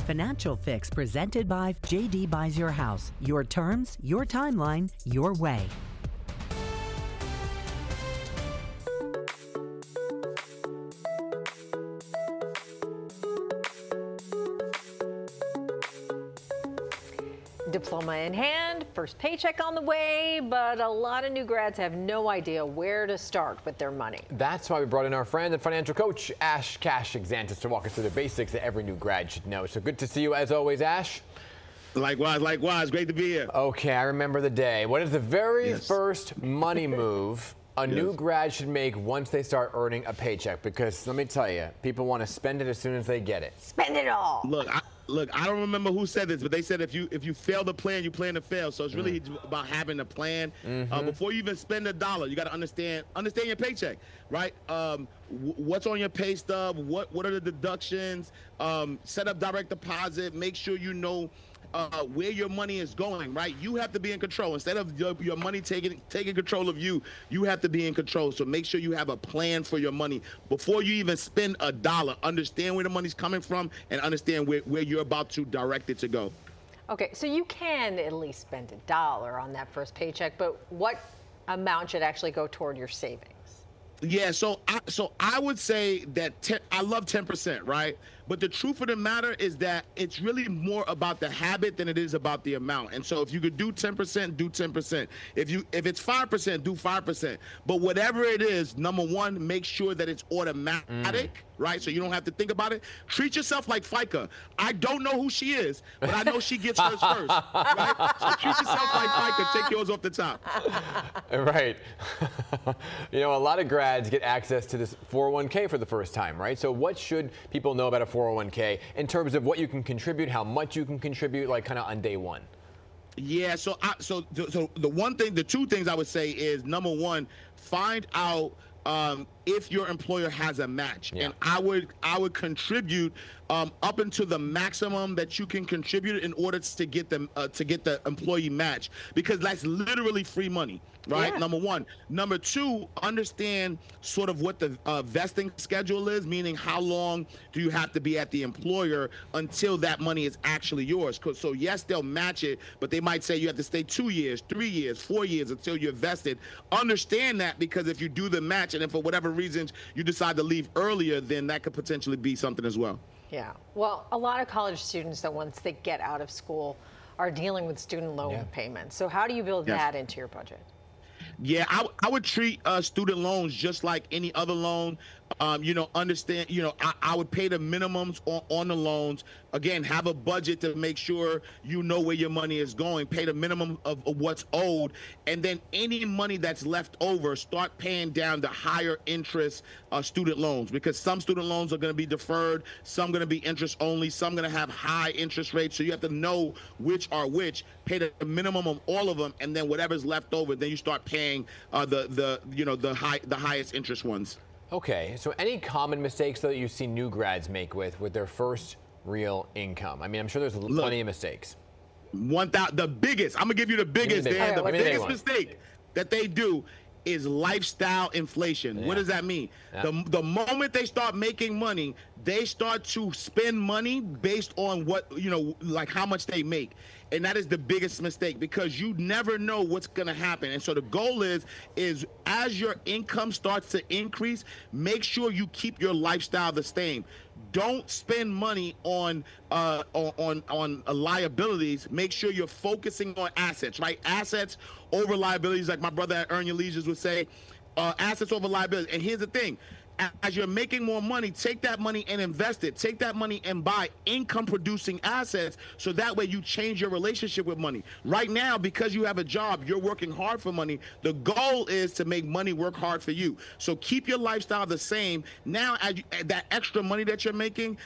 Financial Fix presented by JD Buys Your House. Your terms, your timeline, your way. Diploma in hand, first paycheck on the way, but a lot of new grads have no idea where to start with their money. That's why we brought in our friend and financial coach, Ash Cash Exantis, to walk us through the basics that every new grad should know. So good to see you as always, Ash. Likewise. Great to be here. Okay, I remember the day. What is the very first money move a new grad should make once they start earning a paycheck? Because let me tell you, people want to spend it as soon as they get it. Spend it all. Look, I don't remember who said this, but they said if you fail to plan, you plan to fail. So it's really about having a plan. Before you even spend $1, you got to understand your paycheck, right? What's on your pay stub? What are the deductions? Set up direct deposit. Make sure you know where your money is going, right? You have to be in control. Instead of your money taking control of you, you have to be in control. So make sure you have a plan for your money before you even spend $1. Understand where the money's coming from and understand where you're about to direct it to go. Okay, so you can at least spend $1 on that first paycheck, but what amount should actually go toward your savings? Yeah, so I would say that I love 10%, right? But the truth of the matter is that it's really more about the habit than it is about the amount. And so if you could do 10%, do 10%. If it's 5%, do 5%. But whatever it is, number one, make sure that it's automatic, right? So you don't have to think about it. Treat yourself like FICA. I don't know who she is, but I know she gets hers first, right? So treat yourself like FICA. Take yours off the top. Right. You know, a lot of grads get access to this 401k for the first time, right? So what should people know about a 401k in terms of what you can contribute, how much you can contribute, like kind of on day one? Yeah, so the two things I would say is, number one, find out if your employer has a match. Yeah. And I would contribute up until the maximum that you can contribute in order to get the employee match, because that's literally free money, right? Yeah. Number one. Number two, understand sort of what the vesting schedule is, meaning how long do you have to be at the employer until that money is actually yours. So yes, they'll match it, but they might say you have to stay 2 years, 3 years, 4 years until you're vested. Understand that, because if you do the match and if for whatever reasons you decide to leave earlier, then that could potentially be something as well. Yeah. Well, a lot of college students, that once they get out of school, are dealing with student loan payments. So how do you build that into your budget? Yeah, I would treat student loans just like any other loan. Understand, I would pay the minimums on the loans. Again, have a budget to make sure you know where your money is going. Pay the minimum of what's owed. And then any money that's left over, start paying down the higher interest student loans, because some student loans are going to be deferred, some going to be interest only, some going to have high interest rates. So you have to know which are which. Pay the minimum of all of them, and then whatever's left over, then you start paying the highest interest ones. Okay, so any common mistakes that you see new grads make with their first real income? I mean, I'm sure there's plenty of mistakes. The biggest, I'm gonna give you the biggest, Dan. The biggest mistake that they do is lifestyle inflation. Yeah. What does that mean? Yeah. The moment they start making money, they start to spend money based on what, like how much they make. And that is the biggest mistake, because you never know what's going to happen. And so the goal is as your income starts to increase, make sure you keep your lifestyle the same. Don't spend money on liabilities. Make sure you're focusing on assets, right? Assets over liabilities, like my brother at Earn Your Leisures would say, assets over liabilities. And here's the thing. As you're making more money, take that money and invest it. Take that money and buy income-producing assets, so that way you change your relationship with money. Right now, because you have a job, you're working hard for money. The goal is to make money work hard for you. So keep your lifestyle the same. Now, that extra money that you're making,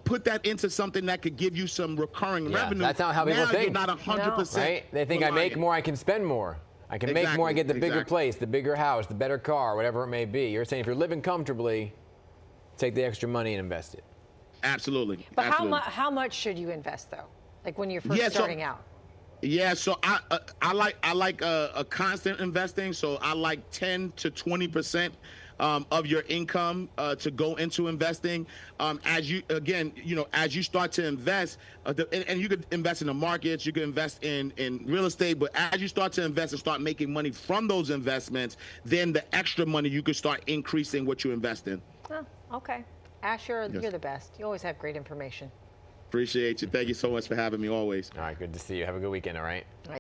put that into something that could give you some recurring revenue. That's not how people think. You're not 100%. Right? They think I make more, I can spend more. I can make more, I get the bigger place, the bigger house, the better car, whatever it may be. You're saying if you're living comfortably, take the extra money and invest it. Absolutely. But how much should you invest, though? Like when you're first starting out? Yeah, so I like a constant investing. So I like 10 to 20% of your income to go into investing. As you as you start to invest, and you could invest in the markets, you could invest in real estate, but as you start to invest and start making money from those investments, then the extra money you could start increasing what you invest in. Oh, okay. Ash, you're the best. You always have great information. Appreciate you. Thank you so much for having me always. All right, good to see you. Have a good weekend, all right?